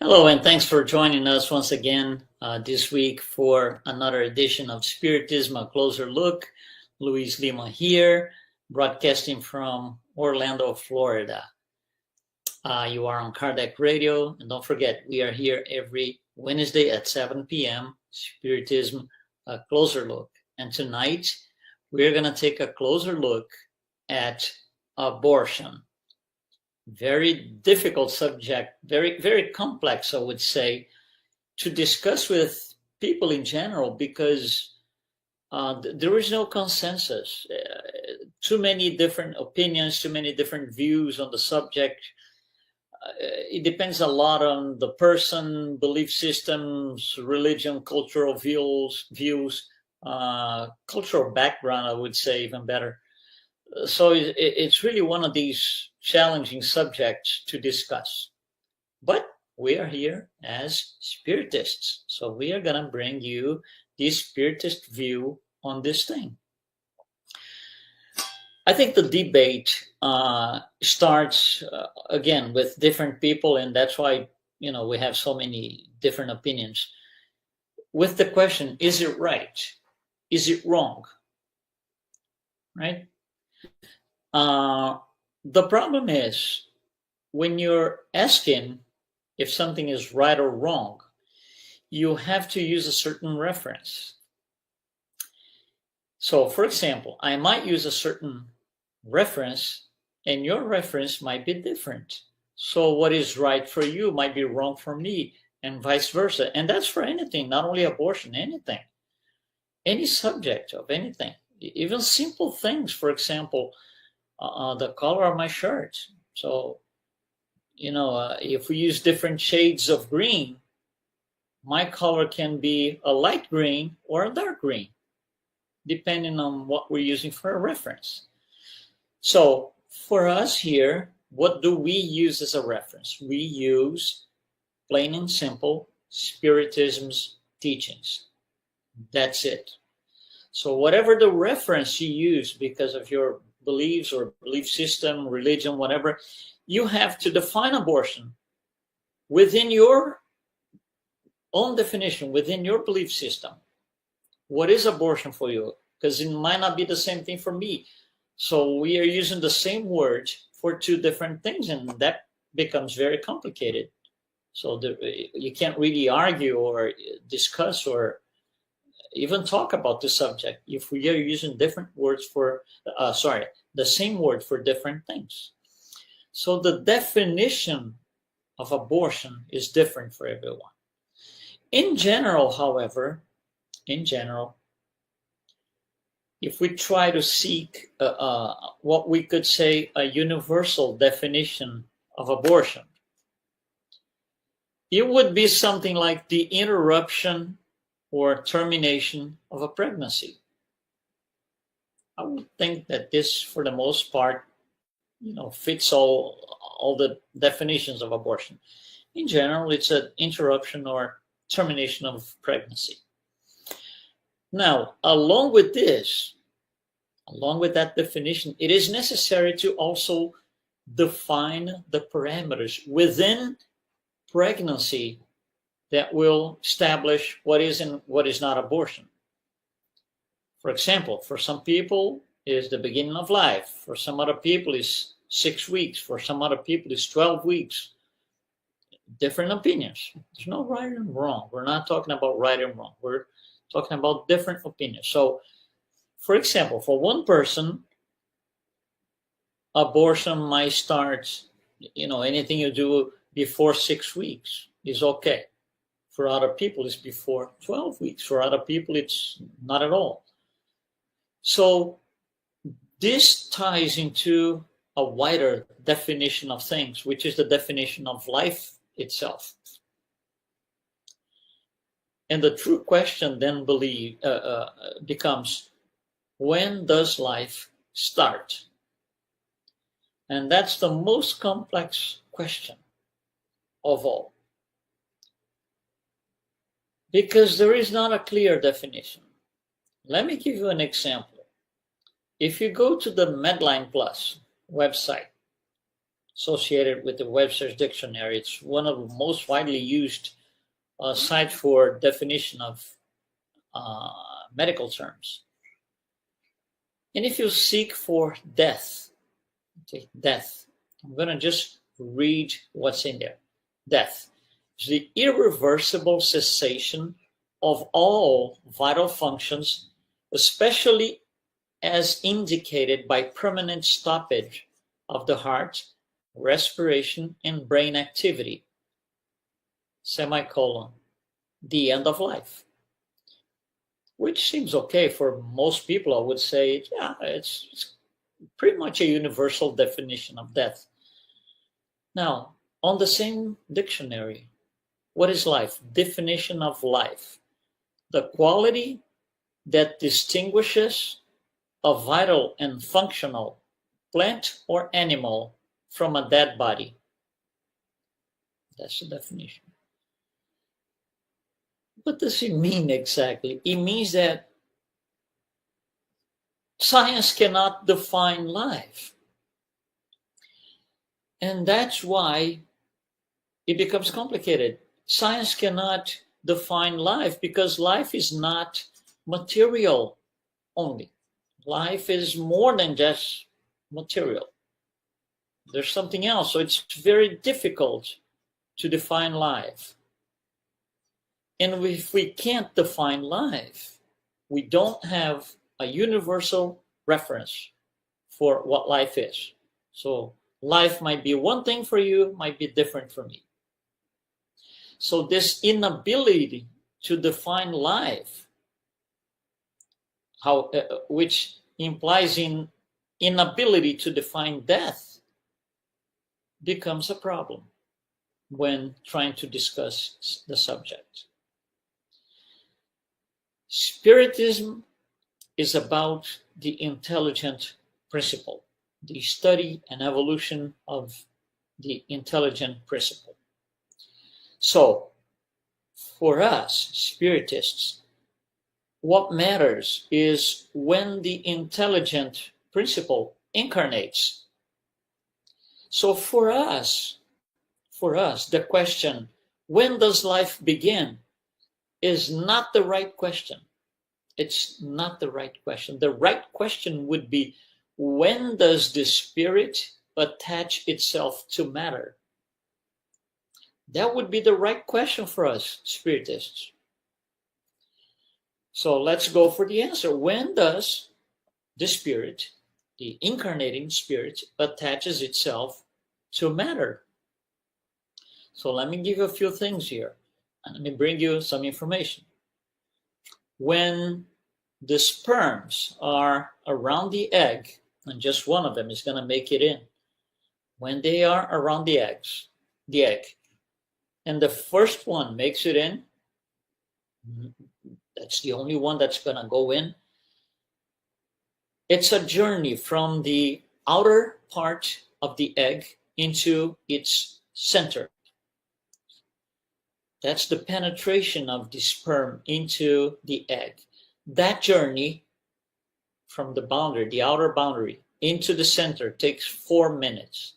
Hello, and thanks for joining us once again this week for another edition of Spiritism, a closer look. Luiz Lima here, broadcasting from Orlando, Florida. You are on Kardec Radio, and don't forget, we are here every Wednesday at 7 p.m., Spiritism, a closer look. And tonight, we're going to take a closer look at abortion. Very difficult subject, very, very complex, I would say, to discuss with people in general because there is no consensus. Too many different opinions, too many different views on the subject. It depends a lot on the person, belief systems, religion, cultural views, cultural background, I would say, even better. So it's really one of these challenging subjects to discuss. But we are here as spiritists. So we are going to bring you the spiritist view on this thing. I think the debate starts, again, with different people, and that's why, we have so many different opinions. With the question, is it right? Is it wrong? Right? The problem is when you're asking if something is right or wrong, you have to use a certain reference. So, for example, I might use a certain reference and your reference might be different. So what is right for you might be wrong for me and vice versa. And that's for anything, not only abortion, anything, any subject of anything, even simple things. For example, the color of my shirt. So, if we use different shades of green, my color can be a light green or a dark green, depending on what we're using for a reference. So for us here, what do we use as a reference? We use, plain and simple, Spiritism's teachings. That's it. So whatever the reference you use because of your beliefs or belief system, religion, whatever, you have to define abortion within your own definition, within your belief system. What is abortion for you? Because it might not be the same thing for me. So we are using the same words for two different things, and that becomes very complicated. So you can't really argue or discuss or even talk about the subject if we are using different words for, the same word for different things. So the definition of abortion is different for everyone. In general, however, if we try to seek what we could say a universal definition of abortion, it would be something like the interruption or termination of a pregnancy. I would think that this, for the most part, fits all the definitions of abortion. In general, it's an interruption or termination of pregnancy. Now, along with that definition, it is necessary to also define the parameters within pregnancy that will establish what is and what is not abortion. For example, for some people is the beginning of life. For some other people is 6 weeks. For some other people is 12 weeks. Different opinions. There's no right and wrong. We're not talking about right and wrong. We're talking about different opinions. So, for example, for one person, abortion might start, anything you do before 6 weeks is okay. For other people, it's before 12 weeks. For other people, it's not at all. So this ties into a wider definition of things, which is the definition of life itself. And the true question then becomes, when does life start? And that's the most complex question of all. Because there is not a clear definition. Let me give you an example. If you go to the Medline Plus website, associated with the Webster's Dictionary. It's one of the most widely used sites for definition of medical terms. And if you seek for death, okay, death, I'm going to just read what's in there. Death is the irreversible cessation of all vital functions, especially as indicated by permanent stoppage of the heart, respiration, and brain activity, semicolon, the end of life. Which seems okay for most people. I would say, yeah, it's pretty much a universal definition of death. Now, on the same dictionary, what is life? Definition of life: the quality that distinguishes a vital and functional plant or animal from a dead body. That's the definition. What does it mean exactly? It means that science cannot define life. And that's why it becomes complicated. Science cannot define life because life is not material only. Life is more than just material. There's something else. So it's very difficult to define life. And if we can't define life, we don't have a universal reference for what life is. So life might be one thing for you, might be different for me. So this inability to define life, which implies inability to define death, becomes a problem when trying to discuss the subject. Spiritism is about the intelligent principle, the study and evolution of the intelligent principle. So, for us, Spiritists, what matters is when the intelligent principle incarnates. So for us, the question, when does life begin, is not the right question. It's not the right question. The right question would be, when does the spirit attach itself to matter? That would be the right question for us, Spiritists. So let's go for the answer. When does the spirit, the incarnating spirit, attaches itself to matter? So let me give you a few things here. And let me bring you some information. When the sperms are around the egg, and just one of them is going to make it in. When they are around the egg, and the first one makes it in, that's the only one that's going to go in. It's a journey from the outer part of the egg into its center. That's the penetration of the sperm into the egg. That journey from the boundary, the outer boundary, into the center takes 4 minutes.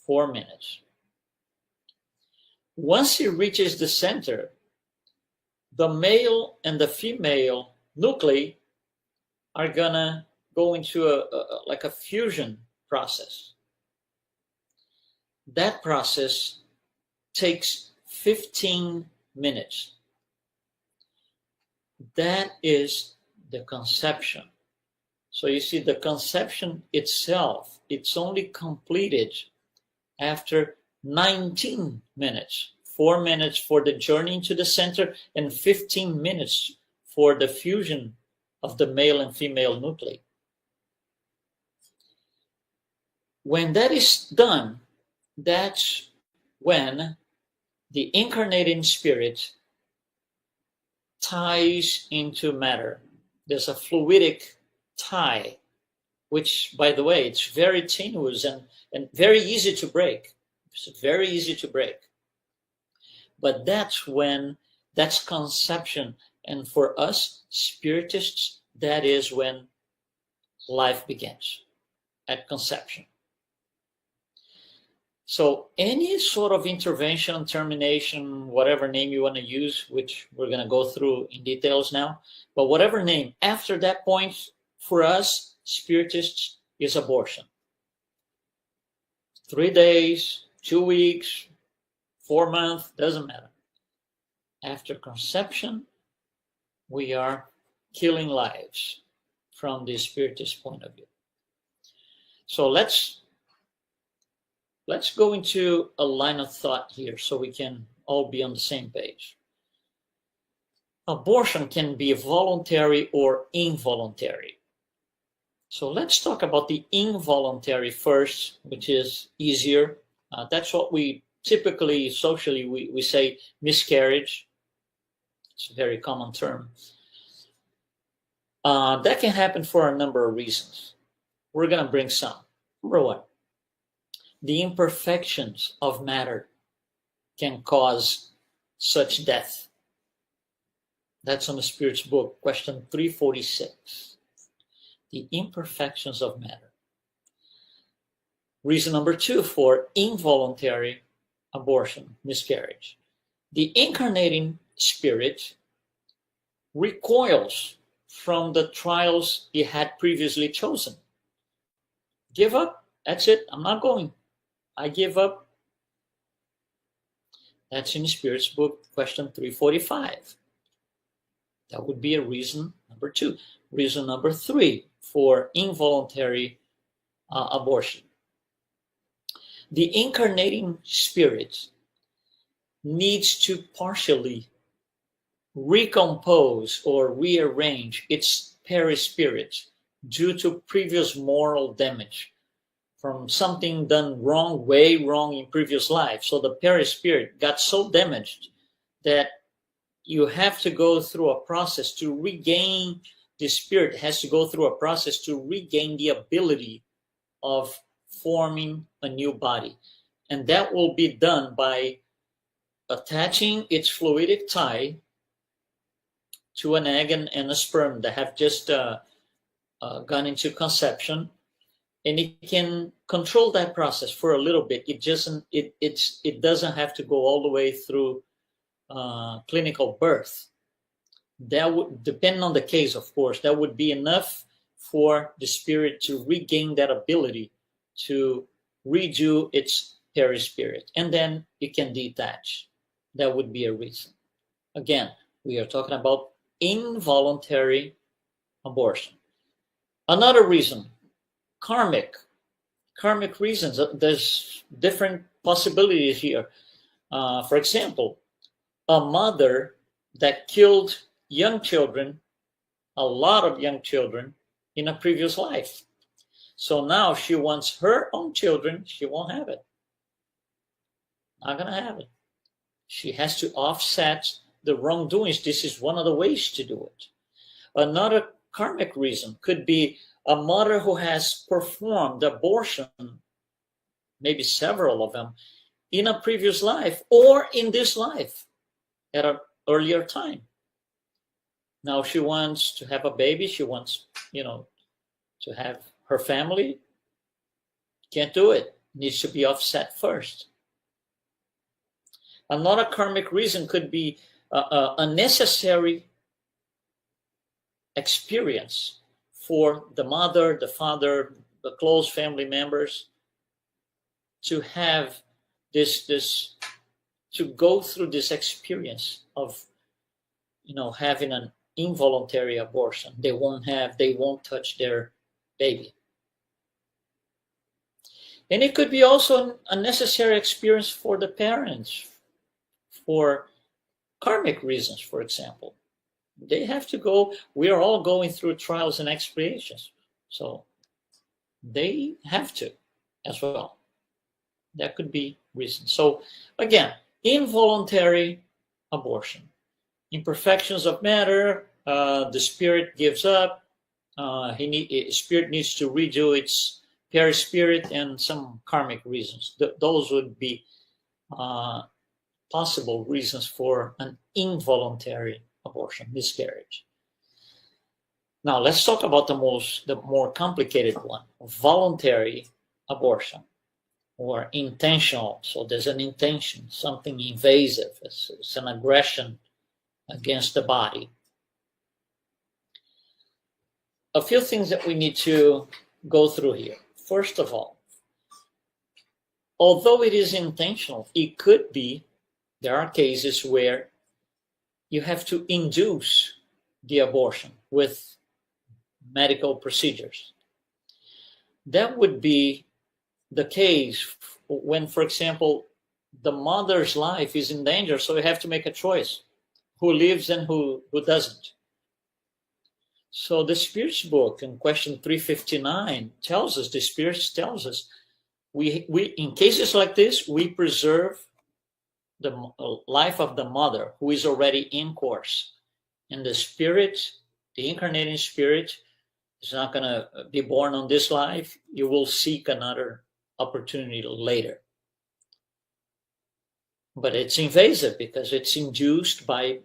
4 minutes. Once it reaches the center, the male and the female nuclei are gonna go into a fusion process. That process takes 15 minutes. That is the conception. So you see, the conception itself, it's only completed after 19 minutes. 4 minutes for the journey into the center and 15 minutes for the fusion of the male and female nuclei. When that is done, that's when the incarnating spirit ties into matter. There's a fluidic tie, which, by the way, it's very tenuous and very easy to break. It's very easy to break. But that's conception. And for us, Spiritists, that is when life begins, at conception. So any sort of intervention, termination, whatever name you want to use, which we're going to go through in details now, but whatever name, after that point, for us, Spiritists, is abortion. 3 days, 2 weeks, 4 months, doesn't matter. After conception, we are killing lives from the Spiritist point of view. So let's go into a line of thought here so we can all be on the same page. Abortion can be voluntary or involuntary. So let's talk about the involuntary first, which is easier. That's what we typically, socially, we say miscarriage. It's a very common term. That can happen for a number of reasons. We're going to bring some. Number one, the imperfections of matter can cause such death. That's on the Spirit's book, question 346. The imperfections of matter. Reason number two for involuntary abortion, miscarriage. The incarnating spirit recoils from the trials it had previously chosen. Give up. That's it. I'm not going. I give up. That's in the Spirit's book, question 345. That would be a reason number two. Reason number three for involuntary abortion. The incarnating spirit needs to partially recompose or rearrange its perispirit due to previous moral damage from something done wrong, way wrong in previous life. So the perispirit got so damaged that you have to go through a process to regain, the spirit has to go through a process to regain the ability of forming a new body. And that will be done by attaching its fluidic tie to an egg and a sperm that have just gone into conception, and it can control that process for a little bit. It doesn't have to go all the way through clinical birth. That would depend on the case, of course. That would be enough for the spirit to regain that ability to redo its perispirit, and then it can detach. That would be a reason. Again, we are talking about involuntary abortion. Another reason, karmic reasons. There's different possibilities here. For example, a mother that killed young children, a lot of young children, in a previous life. So now she wants her own children. She won't have it. Not going to have it. She has to offset the wrongdoings. This is one of the ways to do it. Another karmic reason could be a mother who has performed abortion, maybe several of them, in a previous life or in this life at an earlier time. Now she wants to have a baby. She wants, to have her family. Can't do it. Needs to be offset first. Another karmic reason could be a necessary experience for the mother, the father, the close family members to have this to go through this experience of having an involuntary abortion. They won't touch their baby. And it could be also a necessary experience for the parents, for karmic reasons, for example. They have to go. We are all going through trials and expiations. So they have to as well. That could be reason. So again, involuntary abortion. Imperfections of matter, the spirit gives up. Spirit needs to redo its perispirit, and some karmic reasons. Those would be possible reasons for an involuntary abortion, miscarriage. Now let's talk about the more complicated one, voluntary abortion. or intentional. So there's an intention, something invasive. It's an aggression against the body. A few things that we need to go through here. First of all, although it is intentional, it could be, there are cases where you have to induce the abortion with medical procedures. That would be the case when, for example, the mother's life is in danger, so you have to make a choice, who lives and who doesn't. So the Spirit's book in question 359 tells us, the Spirit tells us, we in cases like this, we preserve the life of the mother who is already in course. And the Spirit, the incarnating Spirit, is not going to be born on this life. You will seek another opportunity later. But it's invasive because it's induced by,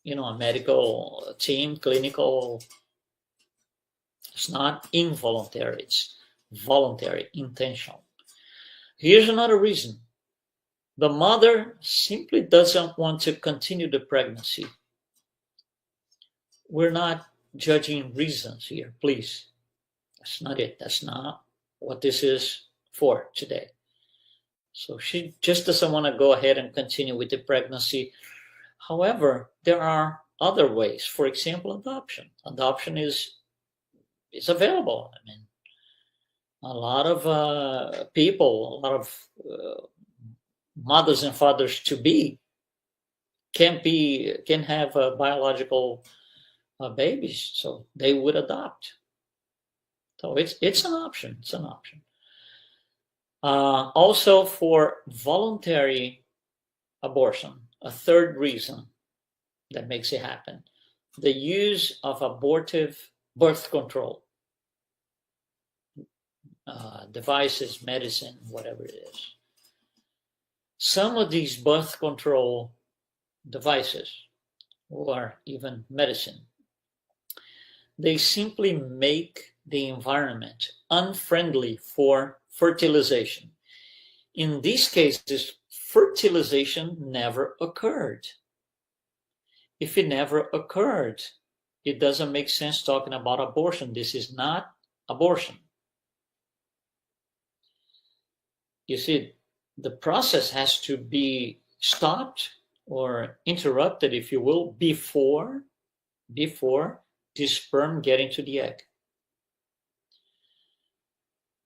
a medical team, clinical. It's not involuntary, it's voluntary, intentional. Here's another reason. The mother simply doesn't want to continue the pregnancy. We're not judging reasons here, please. That's not it. That's not what this is for today. So she just doesn't want to go ahead and continue with the pregnancy. However, there are other ways. For example, adoption. Adoption is available. I mean, a lot of people, a lot of mothers and fathers to be can have biological babies, so they would adopt. So it's an option. It's an option. Also, for voluntary abortion, a third reason that makes it happen: the use of abortive birth control devices, medicine, whatever it is. Some of these birth control devices, or even medicine, they simply make the environment unfriendly for fertilization. In these cases, fertilization never occurred. If it never occurred, it doesn't make sense talking about abortion. This is not abortion. You see, the process has to be stopped or interrupted, if you will, before the sperm get into the egg.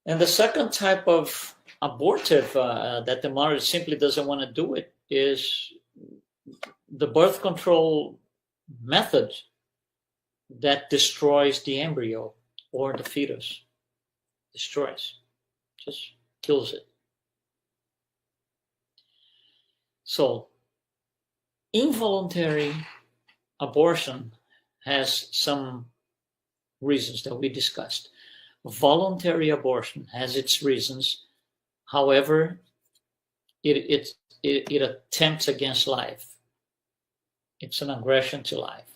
And the second type of abortive that the mother simply doesn't want to do it is the birth control method that destroys the embryo or the fetus. Destroys, just kills it. So, involuntary abortion has some reasons that we discussed. Voluntary abortion has its reasons. However, it attempts against life. It's an aggression to life.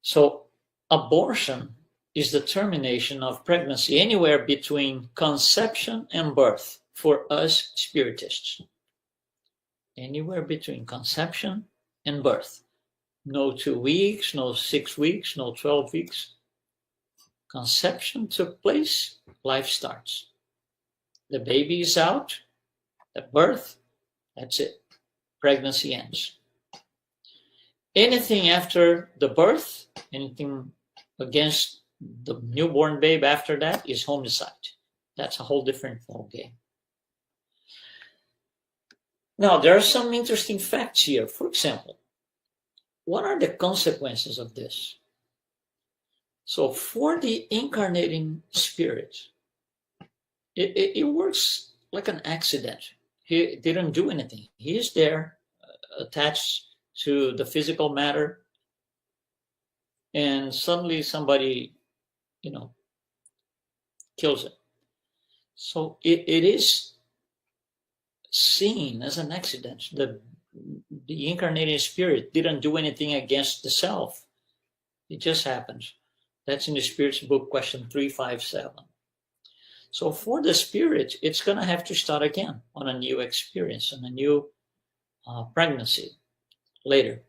So, abortion is the termination of pregnancy anywhere between conception and birth for us Spiritists. Anywhere between conception and birth. No 2 weeks, no 6 weeks, no 12 weeks. Conception took place, life starts. The baby is out, at birth, that's it. Pregnancy ends. Anything after the birth, anything against the newborn babe after that is homicide. That's a whole different ballgame. Now, there are some interesting facts here. For example, what are the consequences of this? So for the incarnating Spirit, it works like an accident. He didn't do anything. He is there, attached to the physical matter, and suddenly somebody, kills it. So it is seen as an accident. The incarnating Spirit didn't do anything against the self. It just happens. That's in the Spirit's book, question 357. So for the spirit, it's going to have to start again on a new experience, on a new pregnancy later.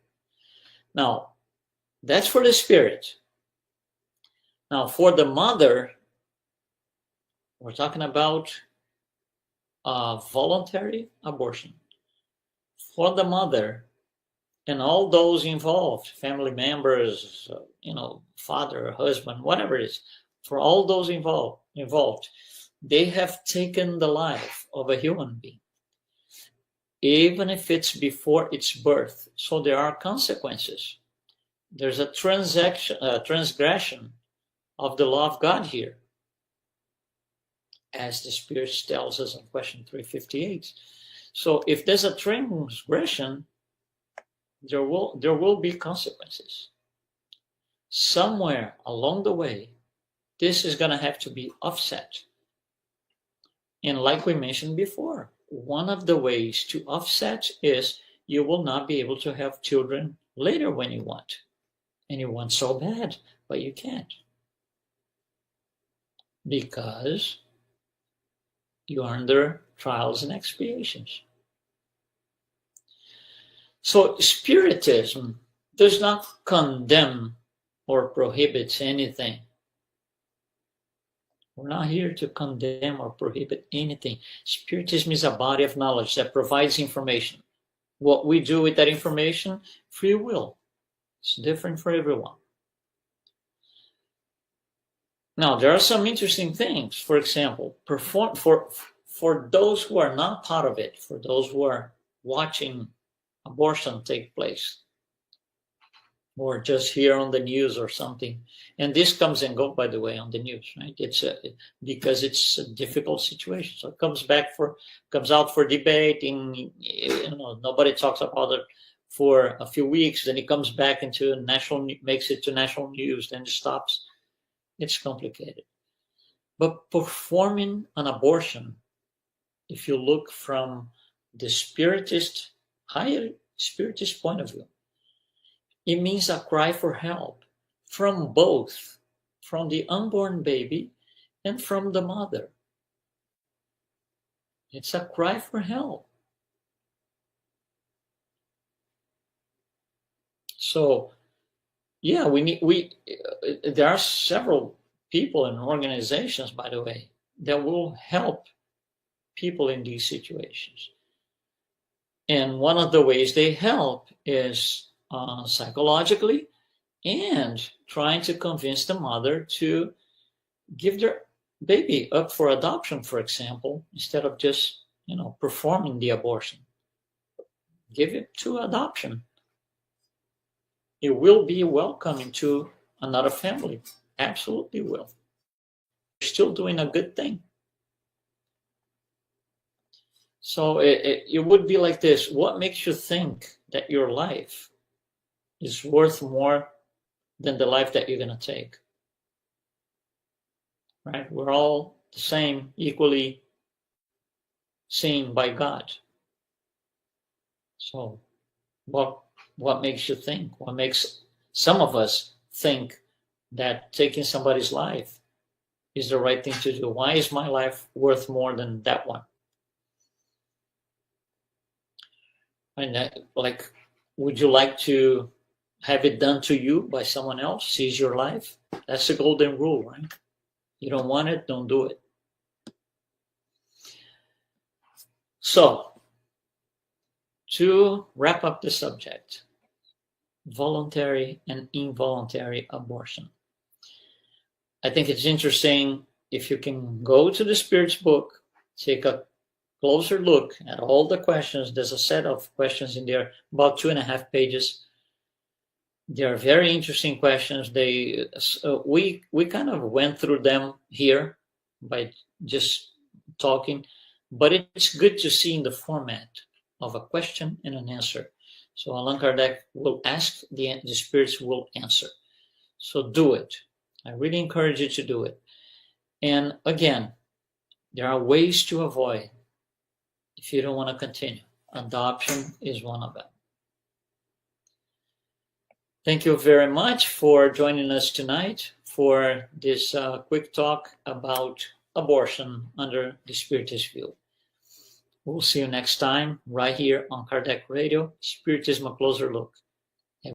Now, that's for the spirit. Now, for the mother, we're talking about voluntary abortion. For the mother and all those involved, family members, father, husband, whatever it is, for all those involved, they have taken the life of a human being, even if it's before its birth. So there are consequences. There's a transgression of the law of God here, as the Spirit tells us in question 358. So if there's a transgression, there will be consequences. Somewhere along the way, this is going to have to be offset. And like we mentioned before, one of the ways to offset is you will not be able to have children later when you want. And you want so bad, but you can't. Because you are under trials and expiations. So Spiritism does not condemn or prohibit anything. We're not here to condemn or prohibit anything. Spiritism is a body of knowledge that provides information. What we do with that information, free will. It's different for everyone. Now, there are some interesting things. For example, for those who are not part of it, for those who are watching abortion take place, or just hear on the news or something, and this comes and goes, by the way, on the news, right? It's because it's a difficult situation, so it comes out for debate, and nobody talks about it for a few weeks, then it comes back into makes it to national news, then it stops. It's complicated. But performing an abortion, if you look from the higher spiritist point of view, it means a cry for help from both, from the unborn baby and from the mother. It's a cry for help. So, yeah, there are several people and organizations, by the way, that will help people in these situations. And one of the ways they help is psychologically, and trying to convince the mother to give their baby up for adoption, for example, instead of just, performing the abortion. Give it to adoption. It will be welcome into another family. Absolutely will. You're still doing a good thing. So it would be like this. What makes you think that your life is worth more than the life that you're going to take? Right? We're all the same, equally seen by God. So what makes you think? What makes some of us think that taking somebody's life is the right thing to do? Why is my life worth more than that one? And would you like to have it done to you by someone else, seize your life? That's the golden rule, right? You don't want it, don't do it. So, to wrap up the subject, voluntary and involuntary abortion. I think it's interesting if you can go to the Spirit's book, take a closer look at all the questions. There's a set of questions in there, about 2.5 pages. They are very interesting questions. We kind of went through them here by just talking, but it's good to see in the format of a question and an answer. So Allan Kardec will ask, the spirits will answer. So do it. I really encourage you to do it. And again, there are ways to avoid if you don't want to continue. Adoption is one of them. Thank you very much for joining us tonight for this quick talk about abortion under the Spiritist view. We'll see you next time, right here on Kardec Radio, Spiritism, A Closer Look.